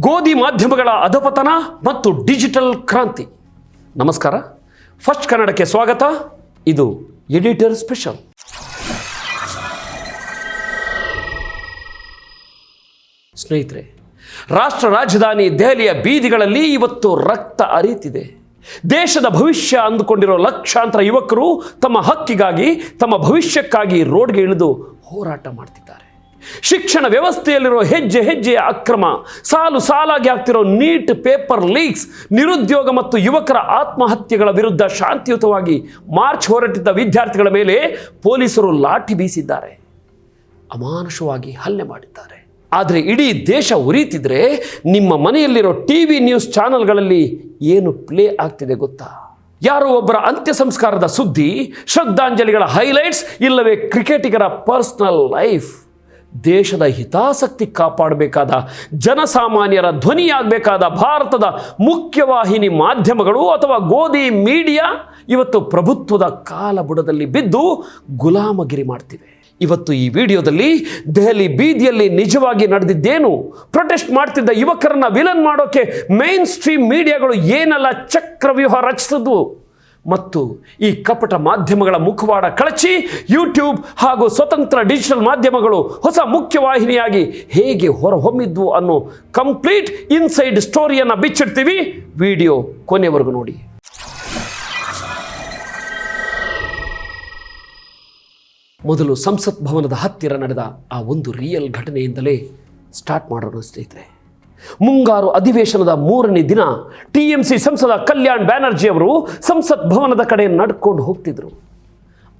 ಗೋಧಿ ಮಾಧ್ಯಮಗಳ ಅಧಪತನ ಮತ್ತು ಡಿಜಿಟಲ್ ಕ್ರಾಂತಿ. ನಮಸ್ಕಾರ, ಫಸ್ಟ್ ಕನ್ನಡಕ್ಕೆ ಸ್ವಾಗತ. ಇದು ಎಡಿಟರ್ ಸ್ಪೆಷಲ್. ಸ್ನೇಹಿತರೆ, ರಾಷ್ಟ್ರ ರಾಜಧಾನಿ ದೆಹಲಿಯ ಬೀದಿಗಳಲ್ಲಿ ಇವತ್ತು ರಕ್ತ ಹರಿಯುತ್ತಿದೆ. ದೇಶದ ಭವಿಷ್ಯ ಅಂದುಕೊಂಡಿರೋ ಲಕ್ಷಾಂತರ ಯುವಕರು ತಮ್ಮ ಹಕ್ಕಿಗಾಗಿ, ತಮ್ಮ ಭವಿಷ್ಯಕ್ಕಾಗಿ ರೋಡ್ಗೆ ಇಳಿದು ಹೋರಾಟ ಮಾಡ್ತಿದ್ದಾರೆ. ಶಿಕ್ಷಣ ವ್ಯವಸ್ಥೆಯಲ್ಲಿರೋ ಹೆಜ್ಜೆ ಹೆಜ್ಜೆಯ ಅಕ್ರಮ, ಸಾಲು ಸಾಲಾಗಿ ಆಗ್ತಿರೋ ನೀಟ್ ಪೇಪರ್ ಲೀಕ್ಸ್, ನಿರುದ್ಯೋಗ ಮತ್ತು ಯುವಕರ ಆತ್ಮಹತ್ಯೆಗಳ ವಿರುದ್ಧ ಶಾಂತಿಯುತವಾಗಿ ಮಾರ್ಚ್ ಹೊರಟಿದ್ದ ವಿದ್ಯಾರ್ಥಿಗಳ ಮೇಲೆ ಪೊಲೀಸರು ಲಾಠಿ ಬೀಸಿದ್ದಾರೆ, ಅಮಾನುಷವಾಗಿ ಹಲ್ಲೆ ಮಾಡಿದ್ದಾರೆ. ಆದರೆ ಇಡೀ ದೇಶ ಉರಿತಿದ್ರೆ ನಿಮ್ಮ ಮನೆಯಲ್ಲಿರೋ ಟಿವಿ ನ್ಯೂಸ್ ಚಾನೆಲ್ಗಳಲ್ಲಿ ಏನು ಪ್ಲೇ ಆಗ್ತಿದೆ ಗೊತ್ತಾ? ಯಾರೋ ಒಬ್ಬರ ಅಂತ್ಯ ಸಂಸ್ಕಾರದ ಸುದ್ದಿ, ಶ್ರದ್ಧಾಂಜಲಿಗಳ ಹೈಲೈಟ್ಸ್, ಇಲ್ಲವೇ ಕ್ರಿಕೆಟಿಗರ ಪರ್ಸನಲ್ ಲೈಫ್. ದೇಶದ ಹಿತಾಸಕ್ತಿ ಕಾಪಾಡಬೇಕಾದ, ಜನಸಾಮಾನ್ಯರ ಧ್ವನಿಯಾಗಬೇಕಾದ ಭಾರತದ ಮುಖ್ಯವಾಹಿನಿ ಮಾಧ್ಯಮಗಳು ಅಥವಾ ಗೋಧಿ ಮೀಡಿಯಾ ಇವತ್ತು ಪ್ರಭುತ್ವದ ಕಾಲಬುಡದಲ್ಲಿ ಬಿದ್ದು ಗುಲಾಮಗಿರಿ ಮಾಡ್ತಿವೆ. ಇವತ್ತು ಈ ವಿಡಿಯೋದಲ್ಲಿ ದೆಹಲಿ ಬೀದಿಯಲ್ಲಿ ನಿಜವಾಗಿ ನಡೆದಿದ್ದೇನು, ಪ್ರೊಟೆಸ್ಟ್ ಮಾಡ್ತಿದ್ದ ಯುವಕರನ್ನ ವಿಲನ್ ಮಾಡೋಕೆ ಮೈನ್ ಸ್ಟ್ರೀಮ್ ಮೀಡಿಯಾಗಳು ಏನೆಲ್ಲ ಚಕ್ರವ್ಯೂಹ ರಚಿಸಿದ್ವು, ಮತ್ತು ಈ ಕಪಟ ಮಾಧ್ಯಮಗಳ ಮುಖವಾಡ ಕಳಚಿ ಯೂಟ್ಯೂಬ್ ಹಾಗೂ ಸ್ವತಂತ್ರ ಡಿಜಿಟಲ್ ಮಾಧ್ಯಮಗಳು ಹೊಸ ಮುಖ್ಯವಾಹಿನಿಯಾಗಿ ಹೇಗೆ ಹೊರಹೊಮ್ಮಿದ್ವು ಅನ್ನೋ ಕಂಪ್ಲೀಟ್ ಇನ್ಸೈಡ್ ಸ್ಟೋರಿಯನ್ನು ಬಿಚ್ಚಿಡ್ತೀವಿ. ವಿಡಿಯೋ ಕೊನೆವರೆಗೂ ನೋಡಿ. ಮೊದಲು ಸಂಸತ್ ಭವನದ ಹತ್ತಿರ ನಡೆದ ಆ ಒಂದು ರಿಯಲ್ ಘಟನೆಯಿಂದಲೇ ಸ್ಟಾರ್ಟ್ ಮಾಡೋಣ ಸ್ನೇಹಿತರೆ. ಮುಂಗಾರು ಅಧಿವೇಶನದ 3ನೇ ದಿನ ಟಿಎಂಸಿ ಸಂಸದ ಕಲ್ಯಾಣ್ ಬ್ಯಾನರ್ಜಿ ಅವರು ಸಂಸತ್ ಭವನದ ಕಡೆ ನಡ್ಕೊಂಡು ಹೋಗ್ತಿದ್ರು.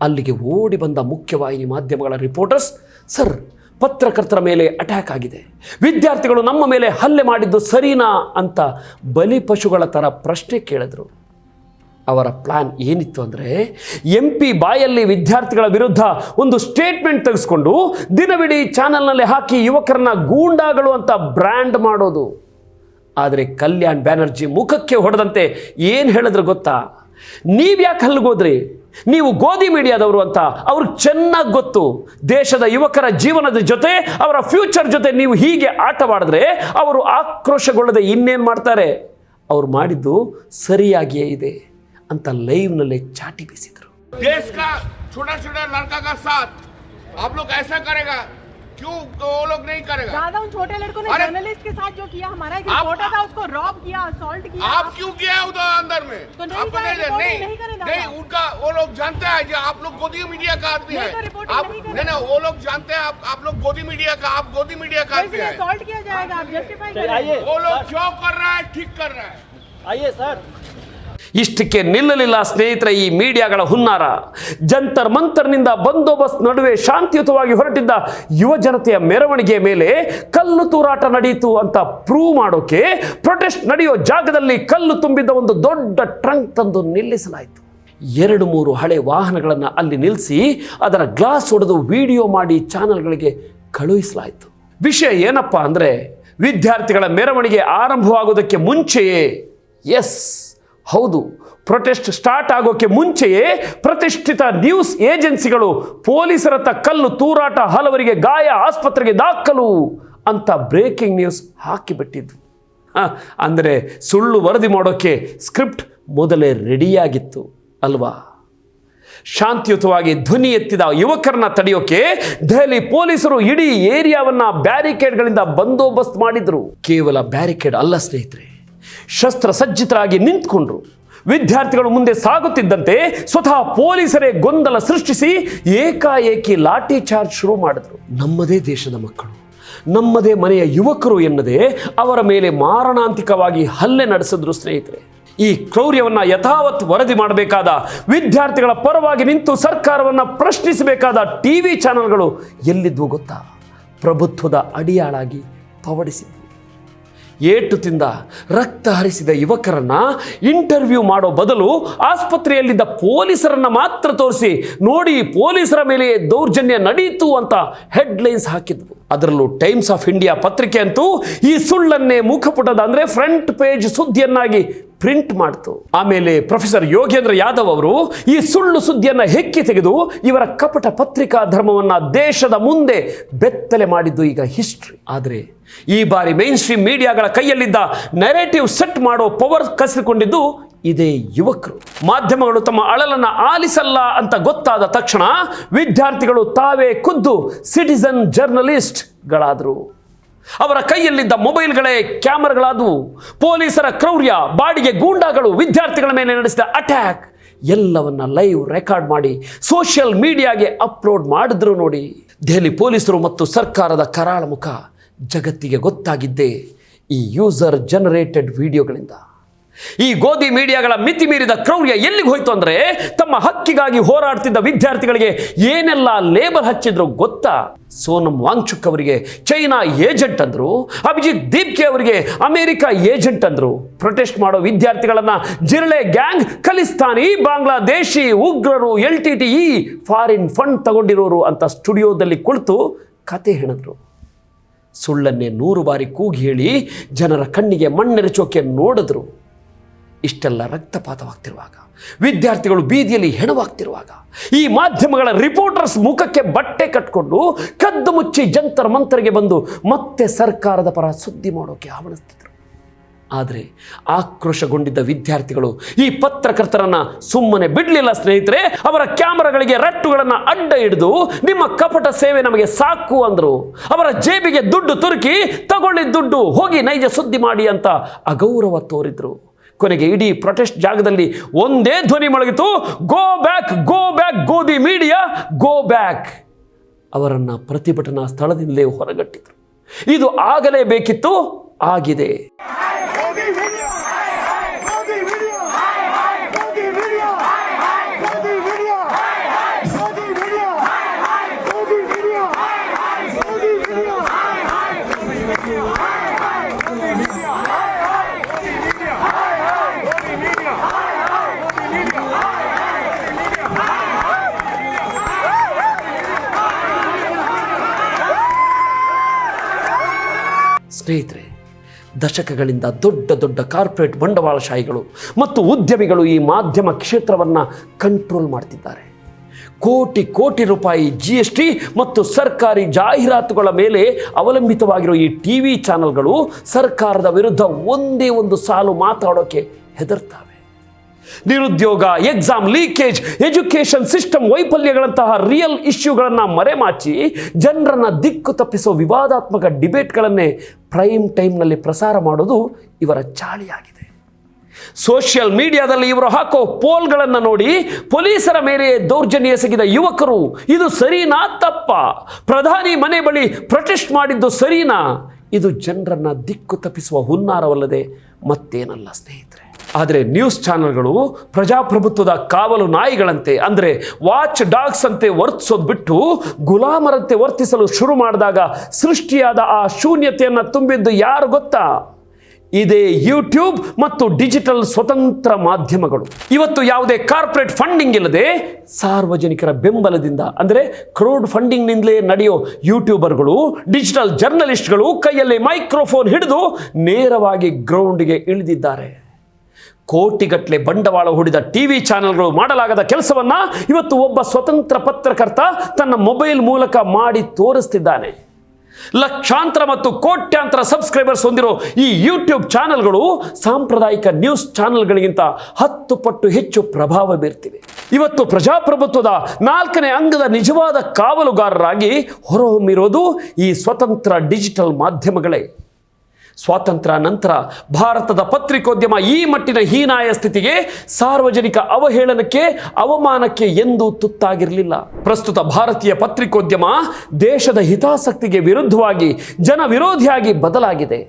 ಅಲ್ಲಿಗೆ ಓಡಿ ಬಂದ ಮುಖ್ಯವಾಹಿನಿ ಮಾಧ್ಯಮಗಳ ರಿಪೋರ್ಟರ್ಸ್, ಸರ್, ಪತ್ರಕರ್ತರ ಮೇಲೆ ಅಟ್ಯಾಕ್ ಆಗಿದೆ, ವಿದ್ಯಾರ್ಥಿಗಳು ನಮ್ಮ ಮೇಲೆ ಹಲ್ಲೆ ಮಾಡಿದ್ದು ಸರಿನಾ ಅಂತ ಬಲಿಪಶುಗಳ ಥರ ಪ್ರಶ್ನೆ ಕೇಳಿದ್ರು. ಅವರ ಪ್ಲಾನ್ ಏನಿತ್ತು ಅಂದರೆ, MP ಬಾಯಲ್ಲಿ ವಿದ್ಯಾರ್ಥಿಗಳ ವಿರುದ್ಧ ಒಂದು ಸ್ಟೇಟ್ಮೆಂಟ್ ತೆಗೆಸ್ಕೊಂಡು ದಿನವಿಡೀ ಚಾನೆಲ್ನಲ್ಲಿ ಹಾಕಿ ಯುವಕರನ್ನ ಗೂಂಡಾಗಳು ಅಂತ ಬ್ರ್ಯಾಂಡ್ ಮಾಡೋದು. ಆದರೆ ಕಲ್ಯಾಣ್ ಬ್ಯಾನರ್ಜಿ ಮುಖಕ್ಕೆ ಹೊಡೆದಂತೆ ಏನು ಹೇಳಿದ್ರು ಗೊತ್ತಾ? ನೀವ್ಯಾಕೆ ಹಲ್ಗೋದ್ರಿ? ನೀವು ಗೋಧಿ ಮೀಡಿಯಾದವರು ಅಂತ ಅವ್ರಿಗೆ ಚೆನ್ನಾಗಿ ಗೊತ್ತು. ದೇಶದ ಯುವಕರ ಜೀವನದ ಜೊತೆ, ಅವರ ಫ್ಯೂಚರ್ ಜೊತೆ ನೀವು ಹೀಗೆ ಆಟವಾಡಿದ್ರೆ ಅವರು ಆಕ್ರೋಶಗೊಳ್ಳದೆ ಇನ್ನೇನು ಮಾಡ್ತಾರೆ? ಅವ್ರು ಮಾಡಿದ್ದು ಸರಿಯಾಗಿಯೇ ಇದೆ ಅಂತ ಲೈವ್ನಲ್ಲೇ ಚಾಟಿ ಬೀಸಿದ್ರು. देश का छोटा छोटा लड़का का साथ आप लोग ऐसा करेगा, क्यों वो लोग नहीं करेगा? दादा, उन छोटे लड़कों ने जर्नलिस्ट के साथ जो किया, हमारा एक रिपोर्टर था, उसको रॉब किया, असॉल्ट किया. आप क्यों किया उधर अंदर में? तो नहीं आपको नहीं, नहीं उनका वो लोग जानते हैं जो आप लोग गोदी मीडिया का आदमी है. आप नहीं वो लोग जानते हैं आप लोग गोदी मीडिया का, आप गोदी मीडिया का आदमी है. असॉल्ट किया जाएगा, आप जस्टिफाई करिए. वो लोग जो कर रहा है ठीक कर रहा है. आइए सर. ಇಷ್ಟಕ್ಕೆ ನಿಲ್ಲಲಿಲ್ಲ ಸ್ನೇಹಿತರೆ ಈ ಮೀಡಿಯಾಗಳ ಹುನ್ನಾರ. ಜಂತರ್ ಮಂತರ್ನಿಂದ ಬಂದೋಬಸ್ತ್ ನಡುವೆ ಶಾಂತಿಯುತವಾಗಿ ಹೊರಟಿದ್ದ ಯುವ ಜನತೆಯ ಮೆರವಣಿಗೆಯ ಮೇಲೆ ಕಲ್ಲು ತೂರಾಟ ನಡೆಯಿತು ಅಂತ ಪ್ರೂವ್ ಮಾಡೋಕೆ ಪ್ರೊಟೆಸ್ಟ್ ನಡೆಯೋ ಜಾಗದಲ್ಲಿ ಕಲ್ಲು ತುಂಬಿದ್ದ ಒಂದು ದೊಡ್ಡ ಟ್ರಂಕ್ ತಂದು ನಿಲ್ಲಿಸಲಾಯಿತು. 2-3 ಹಳೆ ವಾಹನಗಳನ್ನು ಅಲ್ಲಿ ನಿಲ್ಲಿಸಿ ಅದರ ಗ್ಲಾಸ್ ಹೊಡೆದು ವಿಡಿಯೋ ಮಾಡಿ ಚಾನೆಲ್ಗಳಿಗೆ ಕಳುಹಿಸಲಾಯಿತು. ವಿಷಯ ಏನಪ್ಪ ಅಂದರೆ, ವಿದ್ಯಾರ್ಥಿಗಳ ಮೆರವಣಿಗೆ ಆರಂಭವಾಗೋದಕ್ಕೆ ಮುಂಚೆಯೇ, ಎಸ್ ಹೌದು, ಪ್ರೊಟೆಸ್ಟ್ ಸ್ಟಾರ್ಟ್ ಆಗೋಕ್ಕೆ ಮುಂಚೆಯೇ ಪ್ರತಿಷ್ಠಿತ ನ್ಯೂಸ್ ಏಜೆನ್ಸಿಗಳು ಪೊಲೀಸರತ್ತ ಕಲ್ಲು ತೂರಾಟ, ಹಲವರಿಗೆ ಗಾಯ, ಆಸ್ಪತ್ರೆಗೆ ದಾಖಲು ಅಂತ ಬ್ರೇಕಿಂಗ್ ನ್ಯೂಸ್ ಹಾಕಿಬಿಟ್ಟಿದ್ವು. ಅಂದರೆ ಸುಳ್ಳು ವರದಿ ಮಾಡೋಕ್ಕೆ ಸ್ಕ್ರಿಪ್ಟ್ ಮೊದಲೇ ರೆಡಿಯಾಗಿತ್ತು ಅಲ್ವಾ? ಶಾಂತಿಯುತವಾಗಿ ಧ್ವನಿ ಎತ್ತಿದ ಯುವಕರನ್ನ ತಡೆಯೋಕೆ ದೆಹಲಿ ಪೊಲೀಸರು ಇಡೀ ಏರಿಯಾವನ್ನ ಬ್ಯಾರಿಕೇಡ್ಗಳಿಂದ ಬಂದೋಬಸ್ತ್ ಮಾಡಿದ್ರು. ಕೇವಲ ಬ್ಯಾರಿಕೇಡ್ ಅಲ್ಲ ಸ್ನೇಹಿತರೆ, ಶಸ್ತ್ರಸಜ್ಜಿತರಾಗಿ ನಿಂತ್ಕೊಂಡ್ರು. ವಿದ್ಯಾರ್ಥಿಗಳು ಮುಂದೆ ಸಾಗುತ್ತಿದ್ದಂತೆ ಸ್ವತಃ ಪೊಲೀಸರೇ ಗೊಂದಲ ಸೃಷ್ಟಿಸಿ ಏಕಾಏಕಿ ಲಾಠಿ ಚಾರ್ಜ್ ಶುರು ಮಾಡಿದ್ರು. ನಮ್ಮದೇ ದೇಶದ ಮಕ್ಕಳು, ನಮ್ಮದೇ ಮನೆಯ ಯುವಕರು ಎನ್ನದೇ ಅವರ ಮೇಲೆ ಮಾರಣಾಂತಿಕವಾಗಿ ಹಲ್ಲೆ ನಡೆಸಿದ್ರು ಸ್ನೇಹಿತರೆ. ಈ ಕ್ರೌರ್ಯವನ್ನ ಯಥಾವತ್ ವರದಿ ಮಾಡಬೇಕಾದ, ವಿದ್ಯಾರ್ಥಿಗಳ ಪರವಾಗಿ ನಿಂತು ಸರ್ಕಾರವನ್ನು ಪ್ರಶ್ನಿಸಬೇಕಾದ ಟಿವಿ ಚಾನೆಲ್ಗಳು ಎಲ್ಲಿದ್ವು ಗೊತ್ತಾ? ಪ್ರಭುತ್ವದ ಅಡಿಯಾಳಾಗಿ ಪವಡಿಸಿದ್ವು. ಏಟು ತಿಂದ ರಕ್ತ ಹರಿಸಿದ ಯುವಕರನ್ನ ಇಂಟರ್ವ್ಯೂ ಮಾಡೋ ಬದಲು ಆಸ್ಪತ್ರೆಯಲ್ಲಿದ್ದ ಪೊಲೀಸರನ್ನ ಮಾತ್ರ ತೋರಿಸಿ, ನೋಡಿ ಪೊಲೀಸರ ಮೇಲೆ ದೌರ್ಜನ್ಯ ನಡೆಯಿತು ಅಂತ ಹೆಡ್ಲೈನ್ಸ್ ಹಾಕಿದ್ವು. ಅದರಲ್ಲೂ ಟೈಮ್ಸ್ ಆಫ್ ಇಂಡಿಯಾ ಪತ್ರಿಕೆ ಅಂತೂ ಈ ಸುಳ್ಳನ್ನೇ ಮುಖಪುಟದ ಅಂದರೆ ಫ್ರಂಟ್ ಪೇಜ್ ಸುದ್ದಿಯನ್ನಾಗಿ ಪ್ರಿಂಟ್ ಮಾಡ್ತು. ಆಮೇಲೆ ಪ್ರೊಫೆಸರ್ ಯೋಗೇಂದ್ರ ಯಾದವ್ ಅವರು ಈ ಸುಳ್ಳು ಸುದ್ದಿಯನ್ನು ಹೆಕ್ಕಿ ತೆಗೆದು ಇವರ ಕಪಟ ಪತ್ರಿಕಾ ಧರ್ಮವನ್ನು ದೇಶದ ಮುಂದೆ ಬೆತ್ತಲೆ ಮಾಡಿದ್ದು ಈಗ ಹಿಸ್ಟ್ರಿ. ಆದರೆ ಈ ಬಾರಿ ಮೈನ್ ಸ್ಟ್ರೀಮ್ ಮೀಡಿಯಾಗಳ ಕೈಯಲ್ಲಿದ್ದ ನೆರೇಟಿವ್ ಸೆಟ್ ಮಾಡೋ ಪವರ್ ಕಸಿದುಕೊಂಡಿದ್ದು ಇದೇ ಯುವಕರು. ಮಾಧ್ಯಮಗಳು ತಮ್ಮ ಅಳಲನ್ನು ಆಲಿಸಲ್ಲ ಅಂತ ಗೊತ್ತಾದ ತಕ್ಷಣ ವಿದ್ಯಾರ್ಥಿಗಳು ತಾವೇ ಖುದ್ದು ಸಿಟಿಸನ್ ಜರ್ನಲಿಸ್ಟ್ಗಳಾದರು. ಅವರ ಕೈಯಲ್ಲಿದ್ದ ಮೊಬೈಲ್ಗಳೇ ಕ್ಯಾಮರಾಗಳಾದವು. ಪೊಲೀಸರ ಕ್ರೌರ್ಯ, ಬಾಡಿಗೆ ಗೂಂಡಾಗಳು ವಿದ್ಯಾರ್ಥಿಗಳ ಮೇಲೆ ನಡೆಸಿದ ಅಟ್ಯಾಕ್ ಎಲ್ಲವನ್ನ ಲೈವ್ ರೆಕಾರ್ಡ್ ಮಾಡಿ ಸೋಷಿಯಲ್ ಮೀಡಿಯಾಗೆ ಅಪ್ಲೋಡ್ ಮಾಡಿದ್ರು ನೋಡಿ. ದೆಹಲಿ ಪೊಲೀಸರು ಮತ್ತು ಸರ್ಕಾರದ ಕರಾಳ ಮುಖ ಜಗತ್ತಿಗೆ ಗೊತ್ತಾಗಿದ್ದೇ ಈ ಯೂಸರ್ ಜನರೇಟೆಡ್ ವಿಡಿಯೋಗಳಿಂದ. ಈ ಗೋಧಿ ಮೀಡಿಯಾಗಳ ಮಿತಿ ಮೀರಿದ ಕ್ರೌರ್ಯ ಎಲ್ಲಿಗೆ ಹೋಯ್ತು ಅಂದರೆ, ತಮ್ಮ ಹಕ್ಕಿಗಾಗಿ ಹೋರಾಡ್ತಿದ್ದ ವಿದ್ಯಾರ್ಥಿಗಳಿಗೆ ಏನೆಲ್ಲ ಲೇಬಲ್ ಹಚ್ಚಿದ್ರು ಗೊತ್ತಾ? ಸೋನಂ ವಾಂಗ್ಚುಕ್ ಅವರಿಗೆ ಚೈನಾ ಏಜೆಂಟ್ ಅಂದ್ರು, ಅಭಿಜಿತ್ ದೀಪ್ಕೆ ಅವರಿಗೆ ಅಮೆರಿಕ ಏಜೆಂಟ್ ಅಂದ್ರು. ಪ್ರೊಟೆಸ್ಟ್ ಮಾಡೋ ವಿದ್ಯಾರ್ಥಿಗಳನ್ನ ಜಿರಳೆ ಗ್ಯಾಂಗ್, ಖಲಿಸ್ತಾನಿ, ಬಾಂಗ್ಲಾದೇಶಿ ಉಗ್ರರು, LTTE ಫಾರಿನ್ ಫಂಡ್ ತಗೊಂಡಿರೋರು ಅಂತ ಸ್ಟುಡಿಯೋದಲ್ಲಿ ಕುಳಿತು ಕತೆ ಹೇಳಿದ್ರು. ಸುಳ್ಳನ್ನೇ 100 ಬಾರಿ ಕೂಗಿ ಹೇಳಿ ಜನರ ಕಣ್ಣಿಗೆ ಮಣ್ಣೆರಚೋಕೆ ನೋಡಿದ್ರು. ಇಷ್ಟೆಲ್ಲ ರಕ್ತಪಾತವಾಗ್ತಿರುವಾಗ, ವಿದ್ಯಾರ್ಥಿಗಳು ಬೀದಿಯಲ್ಲಿ ಹೆಣವಾಗ್ತಿರುವಾಗ, ಈ ಮಾಧ್ಯಮಗಳ ರಿಪೋರ್ಟರ್ಸ್ ಮುಖಕ್ಕೆ ಬಟ್ಟೆ ಕಟ್ಕೊಂಡು ಕದ್ದು ಮುಚ್ಚಿ ಜಂತರ್ ಮಂತರ್ಗೆ ಬಂದು ಮತ್ತೆ ಸರ್ಕಾರದ ಪರ ಸುದ್ದಿ ಮಾಡೋಕೆ ಆವಣಿಸ್ತಿದ್ರು. ಆದರೆ ಆಕ್ರೋಶಗೊಂಡಿದ್ದ ವಿದ್ಯಾರ್ಥಿಗಳು ಈ ಪತ್ರಕರ್ತರನ್ನ ಸುಮ್ಮನೆ ಬಿಡಲಿಲ್ಲ ಸ್ನೇಹಿತರೆ. ಅವರ ಕ್ಯಾಮರಾಗಳಿಗೆ ರಟ್ಟುಗಳನ್ನು ಅಡ್ಡ ಹಿಡಿದು ನಿಮ್ಮ ಕಪಟ ಸೇವೆ ನಮಗೆ ಸಾಕು ಅಂದ್ರು. ಅವರ ಜೇಬಿಗೆ ದುಡ್ಡು ತುರುಕಿ ತಗೊಳ್ಳಿ ದುಡ್ಡು, ಹೋಗಿ ನೈಜ ಸುದ್ದಿ ಮಾಡಿ ಅಂತ ಅಗೌರವ ತೋರಿದ್ರು. ಕೊನೆಗೆ ಇಡೀ ಪ್ರೊಟೆಸ್ಟ್ ಜಾಗದಲ್ಲಿ ಒಂದೇ ಧ್ವನಿ ಮೊಳಗಿತು, ಗೋ ಬ್ಯಾಕ್, ಗೋ ಬ್ಯಾಕ್, ಗೋಧಿ ಮೀಡಿಯಾ ಗೋ ಬ್ಯಾಕ್. ಅವರನ್ನ ಪ್ರತಿಭಟನಾ ಸ್ಥಳದಿಂದಲೇ ಹೊರಗಟ್ಟಿದ್ರು. ಇದು ಆಗಲೇಬೇಕಿತ್ತು, ಆಗಿದೆ. ಸ್ನೇಹಿತರೆ, ದಶಕಗಳಿಂದ ದೊಡ್ಡ ದೊಡ್ಡ ಕಾರ್ಪೊರೇಟ್ ಬಂಡವಾಳಶಾಹಿಗಳು ಮತ್ತು ಉದ್ಯಮಿಗಳು ಈ ಮಾಧ್ಯಮ ಕ್ಷೇತ್ರವನ್ನು ಕಂಟ್ರೋಲ್ ಮಾಡ್ತಿದ್ದಾರೆ. ಕೋಟಿ ಕೋಟಿ ರೂಪಾಯಿ GST ಮತ್ತು ಸರ್ಕಾರಿ ಜಾಹೀರಾತುಗಳ ಮೇಲೆ ಅವಲಂಬಿತವಾಗಿರೋ ಈ TV ಚಾನೆಲ್ಗಳು ಸರ್ಕಾರದ ವಿರುದ್ಧ ಒಂದೇ ಒಂದು ಸಾಲು ಮಾತಾಡೋಕೆ ಹೆದರ್ತಾವೆ. ನಿರುದ್ಯೋಗ, ಎಕ್ಸಾಮ್ ಲೀಕೇಜ್, ಎಜುಕೇಷನ್ ಸಿಸ್ಟಮ್ ವೈಫಲ್ಯಗಳಂತಹ ರಿಯಲ್ ಇಶ್ಯೂಗಳನ್ನು ಮರೆಮಾಚಿ ಜನರನ್ನು ದಿಕ್ಕು ತಪ್ಪಿಸೋ ವಿವಾದಾತ್ಮಕ ಡಿಬೇಟ್ಗಳನ್ನೇ ಪ್ರೈಮ್ ಟೈಮ್ನಲ್ಲಿ ಪ್ರಸಾರ ಮಾಡೋದು ಇವರ ಚಾಳಿಯಾಗಿದೆ. ಸೋಷಿಯಲ್ ಮೀಡಿಯಾದಲ್ಲಿ ಇವರು ಹಾಕೋ ಪೋಲ್ಗಳನ್ನು ನೋಡಿ ಪೊಲೀಸರ ಮೇಲೆ ದೌರ್ಜನ್ಯ ಎಸಗಿದ ಯುವಕರು ಇದು ಸರಿನಾ ತಪ್ಪಾ? ಪ್ರಧಾನಿ ಮನೆ ಬಳಿ ಪ್ರೊಟೆಸ್ಟ್ ಮಾಡಿದ್ದು ಸರಿನಾ? ಇದು ಜನರನ್ನ ದಿಕ್ಕು ತಪ್ಪಿಸುವ ಹುನ್ನಾರವಲ್ಲದೆ ಮತ್ತೇನಲ್ಲ ಸ್ನೇಹಿತರೆ. ಆದರೆ ನ್ಯೂಸ್ ಚಾನೆಲ್ಗಳು ಪ್ರಜಾಪ್ರಭುತ್ವದ ಕಾವಲು ನಾಯಿಗಳಂತೆ, ಅಂದರೆ ವಾಚ್ ಡಾಗ್ಸ್ ಅಂತೆ ವರ್ತಿಸೋದು ಬಿಟ್ಟು ಗುಲಾಮರಂತೆ ವರ್ತಿಸಲು ಶುರು ಮಾಡಿದಾಗ ಸೃಷ್ಟಿಯಾದ ಆ ಶೂನ್ಯತೆಯನ್ನು ತುಂಬಿದ್ದು ಯಾರು ಗೊತ್ತಾ? ಇದೇ ಯೂಟ್ಯೂಬ್ ಮತ್ತು ಡಿಜಿಟಲ್ ಸ್ವತಂತ್ರ ಮಾಧ್ಯಮಗಳು. ಇವತ್ತು ಯಾವುದೇ ಕಾರ್ಪೊರೇಟ್ ಫಂಡಿಂಗ್ ಇಲ್ಲದೆ ಸಾರ್ವಜನಿಕರ ಬೆಂಬಲದಿಂದ, ಅಂದರೆ ಕ್ರೌಡ್ ಫಂಡಿಂಗ್ನಿಂದಲೇ ನಡೆಯೋ ಯೂಟ್ಯೂಬರ್ಗಳು, ಡಿಜಿಟಲ್ ಜರ್ನಲಿಸ್ಟ್ಗಳು ಕೈಯಲ್ಲಿ ಮೈಕ್ರೋಫೋನ್ ಹಿಡಿದು ನೇರವಾಗಿ ಗ್ರೌಂಡ್ಗೆ ಇಳಿದಿದ್ದಾರೆ. ಕೋಟಿಗಟ್ಟಲೆ ಬಂಡವಾಳ ಹೂಡಿದ TV ಚಾನೆಲ್ಗಳು ಮಾಡಲಾಗದ ಕೆಲಸವನ್ನ ಇವತ್ತು ಒಬ್ಬ ಸ್ವತಂತ್ರ ಪತ್ರಕರ್ತ ತನ್ನ ಮೊಬೈಲ್ ಮೂಲಕ ಮಾಡಿ ತೋರಿಸ್ತಿದ್ದಾನೆ. ಲಕ್ಷಾಂತರ ಮತ್ತು ಕೋಟ್ಯಾಂತರ ಸಬ್ಸ್ಕ್ರೈಬರ್ಸ್ ಹೊಂದಿರೋ ಈ ಯೂಟ್ಯೂಬ್ ಚಾನೆಲ್ಗಳು ಸಾಂಪ್ರದಾಯಿಕ ನ್ಯೂಸ್ ಚಾನೆಲ್ಗಳಿಗಿಂತ 10 ಪಟ್ಟು ಹೆಚ್ಚು ಪ್ರಭಾವ ಬೀರ್ತಿವೆ. ಇವತ್ತು ಪ್ರಜಾಪ್ರಭುತ್ವದ 4ನೇ ಅಂಗದ ನಿಜವಾದ ಕಾವಲುಗಾರರಾಗಿ ಹೊರಹೊಮ್ಮಿರೋದು ಈ ಸ್ವತಂತ್ರ ಡಿಜಿಟಲ್ ಮಾಧ್ಯಮಗಳೇ. ಸ್ವಾತಂತ್ರ್ಯ ನಂತರ ಭಾರತದ ಪತ್ರಿಕೋದ್ಯಮ ಈ ಮಟ್ಟಿನ ಹೀನಾಯ ಸ್ಥಿತಿಗೆ, ಸಾರ್ವಜನಿಕ ಅವಹೇಳನಕ್ಕೆ, ಅವಮಾನಕ್ಕೆ ಎಂದೂ ತುತ್ತಾಗಿರಲಿಲ್ಲ. ಪ್ರಸ್ತುತ ಭಾರತೀಯ ಪತ್ರಿಕೋದ್ಯಮ ದೇಶದ ಹಿತಾಸಕ್ತಿಗೆ ವಿರುದ್ಧವಾಗಿ ಜನ ವಿರೋಧಿಯಾಗಿ ಬದಲಾಗಿದೆ.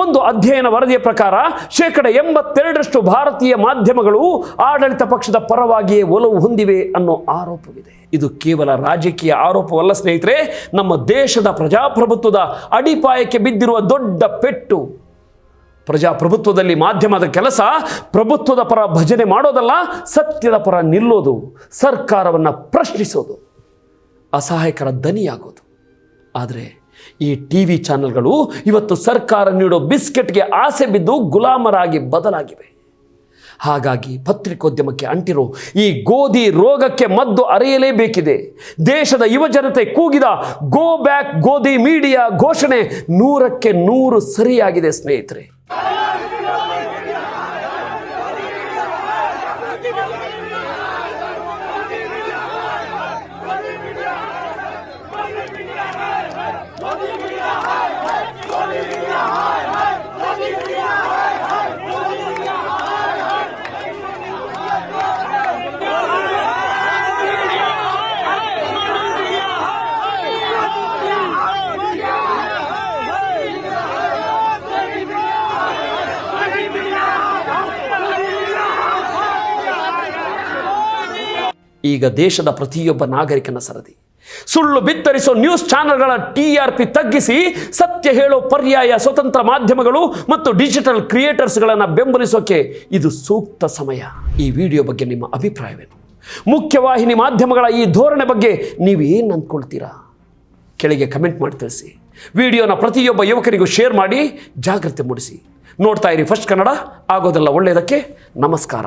ಒಂದು ಅಧ್ಯಯನ ವರದಿಯ ಪ್ರಕಾರ 82% ಭಾರತೀಯ ಮಾಧ್ಯಮಗಳು ಆಡಳಿತ ಪಕ್ಷದ ಪರವಾಗಿಯೇ ಒಲವು ಹೊಂದಿವೆ ಅನ್ನೋ ಆರೋಪವಿದೆ. ಇದು ಕೇವಲ ರಾಜಕೀಯ ಆರೋಪವಲ್ಲ ಸ್ನೇಹಿತರೆ, ನಮ್ಮ ದೇಶದ ಪ್ರಜಾಪ್ರಭುತ್ವದ ಅಡಿಪಾಯಕ್ಕೆ ಬಿದ್ದಿರುವ ದೊಡ್ಡ ಪೆಟ್ಟು. ಪ್ರಜಾಪ್ರಭುತ್ವದಲ್ಲಿ ಮಾಧ್ಯಮದ ಕೆಲಸ ಪ್ರಭುತ್ವದ ಪರ ಭಜನೆ ಮಾಡೋದಲ್ಲ, ಸತ್ಯದ ಪರ ನಿಲ್ಲೋದು, ಸರ್ಕಾರವನ್ನು ಪ್ರಶ್ನಿಸೋದು, ಅಸಹಾಯಕರ ದನಿಯಾಗೋದು. ಆದರೆ ಈ TV ಚಾನೆಲ್ಗಳು ಇವತ್ತು ಸರ್ಕಾರ ನೀಡೋ ಬಿಸ್ಕೆಟ್ಗೆ ಆಸೆ ಬಿದ್ದು ಗುಲಾಮರಾಗಿ ಬದಲಾಗಿವೆ. ಹಾಗಾಗಿ ಪತ್ರಿಕೋದ್ಯಮಕ್ಕೆ ಅಂಟಿರೋ ಈ ಗೋಧಿ ರೋಗಕ್ಕೆ ಮದ್ದು ಅರಿಯಲೇಬೇಕಿದೆ. ದೇಶದ ಯುವಜನತೆ ಕೂಗಿದ ಗೋ ಬ್ಯಾಕ್ ಗೋಧಿ ಮೀಡಿಯಾ ಘೋಷಣೆ 100ಕ್ಕೆ 100 ಸರಿಯಾಗಿದೆ ಸ್ನೇಹಿತರೆ. ಈಗ ದೇಶದ ಪ್ರತಿಯೊಬ್ಬ ನಾಗರಿಕನ ಸರದಿ. ಸುಳ್ಳು ಬಿತ್ತರಿಸೋ ನ್ಯೂಸ್ ಚಾನೆಲ್ಗಳ TRP ತಗ್ಗಿಸಿ ಸತ್ಯ ಹೇಳೋ ಪರ್ಯಾಯ ಸ್ವತಂತ್ರ ಮಾಧ್ಯಮಗಳು ಮತ್ತು ಡಿಜಿಟಲ್ ಕ್ರಿಯೇಟರ್ಸ್ಗಳನ್ನು ಬೆಂಬಲಿಸೋಕೆ ಇದು ಸೂಕ್ತ ಸಮಯ. ಈ ವಿಡಿಯೋ ಬಗ್ಗೆ ನಿಮ್ಮ ಅಭಿಪ್ರಾಯವೇನು? ಮುಖ್ಯವಾಹಿನಿ ಮಾಧ್ಯಮಗಳ ಈ ಧೋರಣೆ ಬಗ್ಗೆ ನೀವು ಏನು ಅಂದ್ಕೊಳ್ತೀರಾ? ಕೆಳಗೆ ಕಮೆಂಟ್ ಮಾಡಿ ತಿಳಿಸಿ. ವಿಡಿಯೋನ ಪ್ರತಿಯೊಬ್ಬ ಯುವಕರಿಗೂ ಶೇರ್ ಮಾಡಿ ಜಾಗೃತಿ ಮೂಡಿಸಿ. ನೋಡ್ತಾ ಇರಿ ಫಸ್ಟ್ ಕನ್ನಡ. ಆಗೋದೆಲ್ಲ ಒಳ್ಳೆಯದಕ್ಕೆ. ನಮಸ್ಕಾರ.